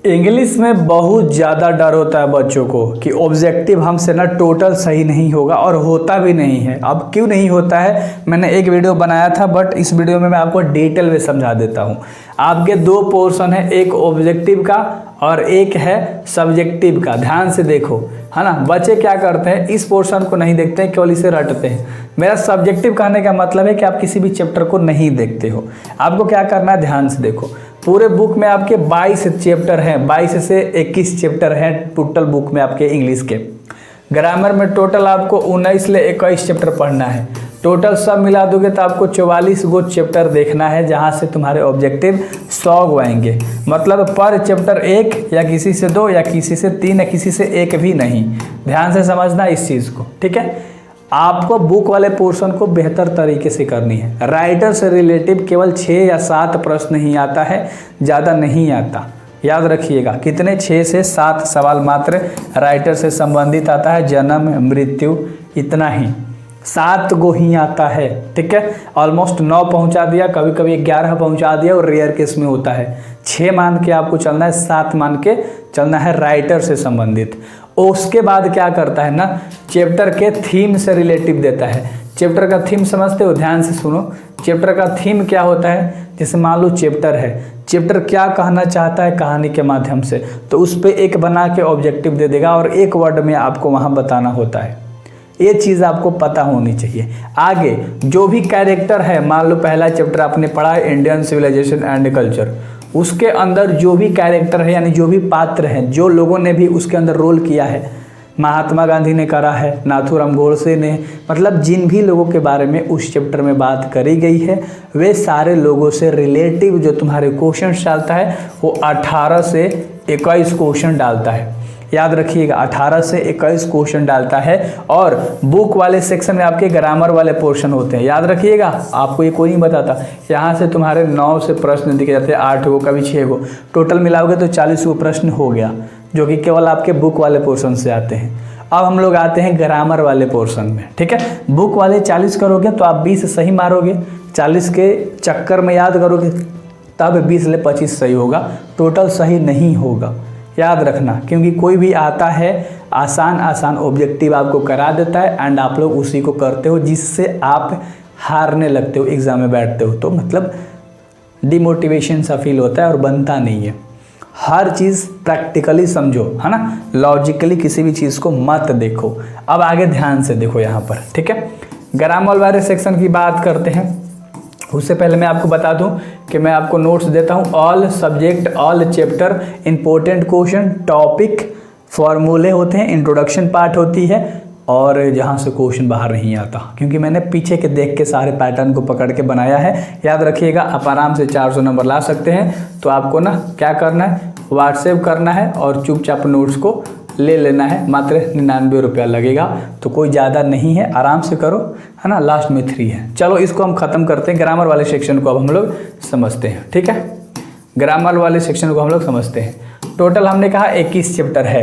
English में बहुत ज़्यादा डर होता है बच्चों को कि ऑब्जेक्टिव हमसे ना टोटल सही नहीं होगा, और होता भी नहीं है। अब क्यों नहीं होता है, मैंने एक वीडियो बनाया था, बट इस वीडियो में मैं आपको डिटेल में समझा देता हूँ। आपके दो पोर्शन है, एक ऑब्जेक्टिव का और एक है सब्जेक्टिव का। ध्यान से देखो, है ना। बच्चे क्या करते हैं, इस पोर्शन को नहीं देखते हैं, केवल इसे रटते हैं। मेरा सब्जेक्टिव कहने का मतलब है कि आप किसी भी चैप्टर को नहीं देखते हो। आपको क्या करना है, ध्यान से देखो। पूरे बुक में आपके 22 चैप्टर हैं, 22 से 21 चैप्टर हैं टोटल बुक में आपके इंग्लिश के। ग्रामर में टोटल आपको 19 से 21 चैप्टर पढ़ना है। टोटल सब मिला दोगे तो आपको 44 गो चैप्टर देखना है, जहाँ से तुम्हारे ऑब्जेक्टिव 100 गो आएंगे। मतलब पर चैप्टर एक, या किसी से 2, या किसी से 3, या किसी से 1 भी नहीं। ध्यान से समझना इस चीज़ को, ठीक है। आपको बुक वाले पोर्शन को बेहतर तरीके से करनी है। राइटर से रिलेटिव केवल 6 या 7 प्रश्न ही आता है, ज़्यादा नहीं आता। याद रखिएगा, कितने 6 से 7 सवाल मात्र राइटर से संबंधित आता है। जन्म, मृत्यु, इतना ही 7 गो ही आता है, ठीक है। ऑलमोस्ट 9 पहुंचा दिया, कभी कभी 11 पहुंचा दिया, और रेयर केस में होता है। 6 मान के आपको चलना है, 7 मान के चलना है राइटर से संबंधित। उसके बाद क्या करता है ना, चैप्टर के थीम से रिलेटिव देता है। चैप्टर का थीम समझते हो, ध्यान से सुनो। चैप्टर का थीम क्या होता है, जैसे मान लो चैप्टर है, चैप्टर क्या कहना चाहता है कहानी के माध्यम से, तो उस पर एक बना के ऑब्जेक्टिव दे देगा, और एक वर्ड में आपको वहाँ बताना होता है। ये चीज़ आपको पता होनी चाहिए। आगे जो भी कैरेक्टर है, मान लो पहला चैप्टर आपने पढ़ा है इंडियन सिविलाइजेशन एंड कल्चर, उसके अंदर जो भी कैरेक्टर है, यानी जो भी पात्र हैं, जो लोगों ने भी उसके अंदर रोल किया है, महात्मा गांधी ने करा है, नाथूराम गोडसे ने, मतलब जिन भी लोगों के बारे में उस चैप्टर में बात करी गई है, वे सारे लोगों से रिलेटिव जो तुम्हारे क्वेश्चन डालता है, वो 18 से 21 क्वेश्चन डालता है। याद रखिएगा, 18 से 21 क्वेश्चन डालता है। और बुक वाले सेक्शन में आपके ग्रामर वाले पोर्शन होते हैं। याद रखिएगा, आपको ये कोई नहीं बताता। यहाँ से तुम्हारे 9 से प्रश्न दिखे जाते हैं, 8 गो, कभी 6 गो, टोटल मिलाओगे तो 40 गो प्रश्न हो गया, जो कि केवल आपके बुक वाले पोर्शन से आते हैं। अब हम लोग आते हैं ग्रामर वाले पोर्शन में, ठीक है। बुक वाले 40 करोगे तो आप 20 सही मारोगे, 40 के चक्कर में याद करोगे तब 20 से 25 सही होगा, टोटल सही नहीं होगा। याद रखना, क्योंकि कोई भी आता है आसान ऑब्जेक्टिव आपको करा देता है, एंड आप लोग उसी को करते हो, जिससे आप हारने लगते हो, एग्ज़ाम में बैठते हो तो मतलब डिमोटिवेशन सा फील होता है और बनता नहीं है। हर चीज़ प्रैक्टिकली समझो, है ना, लॉजिकली किसी भी चीज़ को मत देखो। अब आगे ध्यान से देखो यहाँ पर, ठीक है। ग्रामर वाले सेक्शन की बात करते हैं। उससे पहले मैं आपको बता दूं कि मैं आपको नोट्स देता हूं, all subject, all chapter, important question, topic, फॉर्मूले होते हैं, इंट्रोडक्शन पार्ट होती है, और जहां से क्वेश्चन बाहर नहीं आता, क्योंकि मैंने पीछे के देख के सारे पैटर्न को पकड़ के बनाया है। याद रखिएगा, आप आराम से 400 नंबर ला सकते हैं। तो आपको ना क्या करना है, व्हाट्सएप करना है और चुपचाप नोट्स को ले लेना है। मात्र 99 रुपया लगेगा, तो कोई ज़्यादा नहीं है, आराम से करो, है ना। लास्ट में 3 है। चलो इसको हम ख़त्म करते हैं। ग्रामर वाले सेक्शन को अब हम लोग समझते हैं, ठीक है। ग्रामर वाले सेक्शन को हम लोग समझते हैं। टोटल हमने कहा 21 चैप्टर है।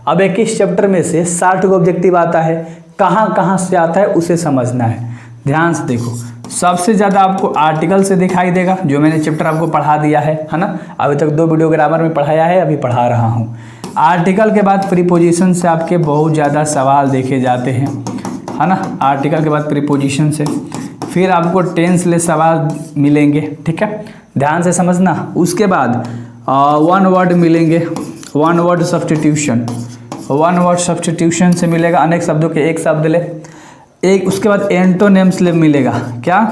अब 21 चैप्टर में से 60 को ऑब्जेक्टिव आता है। कहाँ कहाँ से आता है उसे समझना है। ध्यान से देखो, सबसे ज़्यादा आपको आर्टिकल से दिखाई देगा, जो मैंने चैप्टर आपको पढ़ा दिया है ना। अभी तक 2 वीडियो ग्रामर में पढ़ाया है, अभी पढ़ा रहा हूँ। आर्टिकल के बाद प्रीपोजिशन से आपके बहुत ज़्यादा सवाल देखे जाते हैं, है ना। आर्टिकल के बाद प्रीपोजिशन से फिर आपको टेंस ले सवाल मिलेंगे, ठीक है। ध्यान से समझना। उसके बाद 1 वर्ड मिलेंगे, 1 वर्ड सब्स्टिट्यूशन, 1 वर्ड सब्स्टिट्यूशन से मिलेगा, अनेक शब्दों के एक शब्द ले। एक उसके बाद एंटोनिम्स ले मिलेगा। क्या?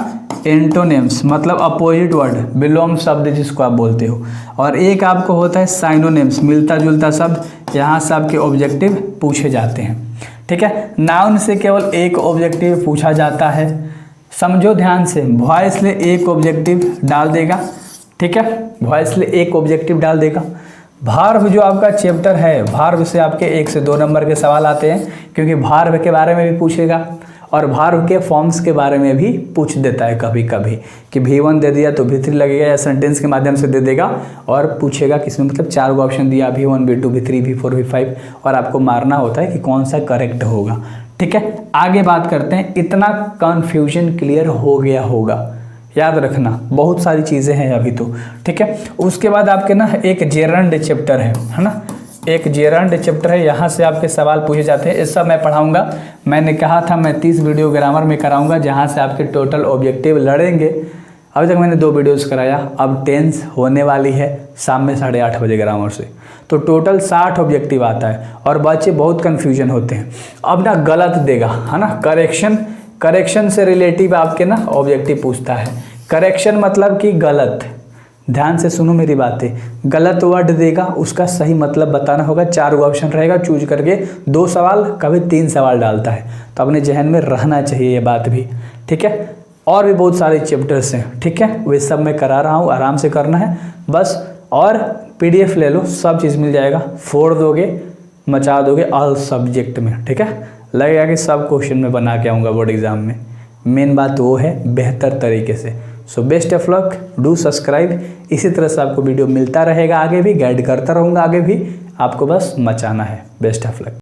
एंटोनिम्स मतलब अपोजिट वर्ड, विलोम शब्द जिसको आप बोलते हो। और एक आपको होता है साइनोनिम्स, मिलता जुलता शब्द। यहाँ से आपके ऑब्जेक्टिव पूछे जाते हैं, ठीक है। नाउन से केवल एक ऑब्जेक्टिव पूछा जाता है, समझो ध्यान से। वॉइस ले एक ऑब्जेक्टिव डाल देगा, ठीक है। वॉइस ले एक ऑब्जेक्टिव डाल देगा। भार्व जो आपका चैप्टर है, भार्व से आपके 1 से 2 नंबर के सवाल आते हैं, क्योंकि भार्व के बारे में भी पूछेगा और भार्व के फॉर्म्स के बारे में भी पूछ देता है कभी कभी, कि V1 दे दिया तो V3 लगेगा, या सेंटेंस के माध्यम से दे देगा और पूछेगा किसमें, मतलब 4 गो ऑप्शन दिया, V1 V2 V3 V4 V5, और आपको मारना होता है कि कौन सा करेक्ट होगा, ठीक है। आगे बात करते हैं। इतना कन्फ्यूजन क्लियर हो गया होगा, याद रखना, बहुत सारी चीज़ें हैं अभी तो, ठीक है। उसके बाद आपके ना एक जेरंड चैप्टर है ना, एक जेरंड चैप्टर है, यहाँ से आपके सवाल पूछे जाते हैं। इस सब मैं पढ़ाऊँगा। मैंने कहा था मैं 30 वीडियो ग्रामर में कराऊँगा, जहाँ से आपके टोटल ऑब्जेक्टिव लड़ेंगे। अभी तक मैंने 2 वीडियोस कराया, अब 10 होने वाली है शाम में 8:30 बजे ग्रामर से, तो टोटल 60 ऑब्जेक्टिव आता है। और बच्चे बहुत कन्फ्यूजन होते हैं, अब ना गलत देगा, है ना। करेक्शन से रिलेटिव आपके ना ऑब्जेक्टिव पूछता है। करेक्शन मतलब कि गलत, ध्यान से सुनो मेरी बातें, गलत वर्ड देगा, उसका सही मतलब बताना होगा। 4 ऑप्शन रहेगा, चूज करके 2 सवाल, कभी 3 सवाल डालता है, तो अपने जहन में रहना चाहिए ये बात भी, ठीक है। और भी बहुत सारे चैप्टर्स हैं, ठीक है, वे सब मैं करा रहा हूँ, आराम से करना है बस। और PDF ले लो, सब चीज़ मिल जाएगा, फोड़ दोगे, मचा दोगे ऑल सब्जेक्ट में, ठीक है। लगेगा कि सब क्वेश्चन में बना के आऊँगा बोर्ड एग्जाम में। मेन बात वो है बेहतर तरीके से। So best of luck, do subscribe. इसी तरह से आपको वीडियो मिलता रहेगा, आगे भी गाइड करता रहूँगा, आगे भी आपको बस मचाना है। Best of luck.